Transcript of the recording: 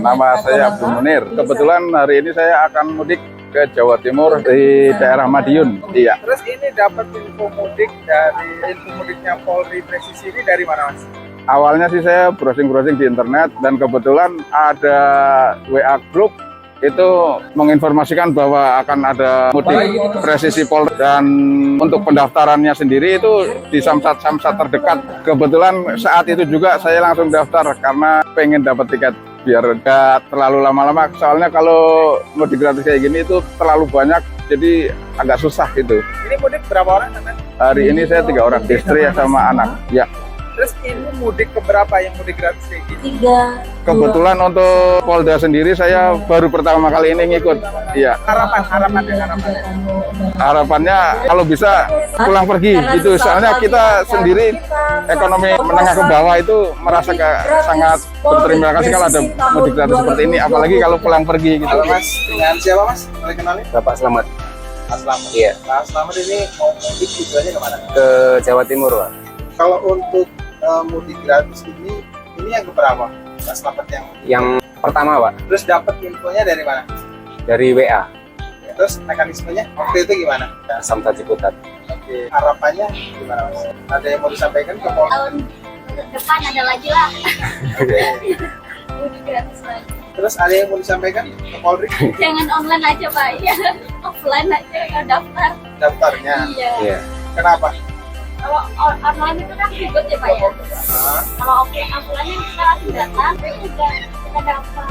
Nama saya Abdul Munir. Kebetulan hari ini saya akan mudik ke Jawa Timur di daerah Madiun. Iya. Terus ini dapat info mudiknya Polri Presisi ini dari mana, Mas? Awalnya sih saya browsing-browsing di internet dan kebetulan ada WA group itu menginformasikan bahwa akan ada mudik Presisi Polri, dan untuk pendaftarannya sendiri itu di samsat-samsat terdekat. Kebetulan saat itu juga saya langsung daftar karena pengen dapat tiket biar gak terlalu lama-lama, soalnya kalau mudik gratis kayak gini itu terlalu banyak, jadi agak susah gitu. Ini mudik berapa orang, teman? Hari ini saya 3 orang, istri sama anak. Ya. Terus ini mudik ke berapa yang mudik gratis kayak gini? 3. Kebetulan untuk Polda sendiri saya baru pertama kali ini ngikut. Iya. Harapannya kalau bisa pulang pergi gitu. Soalnya kita sendiri ekonomi menengah ke bawah itu merasa sangat berterima kasih kalau ada mudik gratis seperti ini. Apalagi kalau pulang pergi gitu. Halo Mas, dengan siapa Mas? Boleh kenalin? Bapak Selamat. Mas Selamat. Iya. Mas Selamat ini mau mudik tujuannya kemana? Ke Jawa Timur, Pak. Kalau untuk mudik gratis ini yang keberapa? Mas Selamat Yang pertama, Pak, Terus dapat infonya dari mana? dari WA, Terus mekanismenya waktu itu gimana? Samsat Ciputat. Oke, harapannya gimana Mas? Ada yang mau disampaikan ke Polri? Tahun depan ada lagi lah. Oke. Mudik gratis lagi. Terus ada yang mau disampaikan ke Polri? Jangan online aja Pak, ya. Offline aja ya daftar. Daftarnya. Iya. Iya. Kenapa? Kalau online itu kan ribet ya Pak ya. Hah? Kalau offline kita langsung datang, udah kita daftar.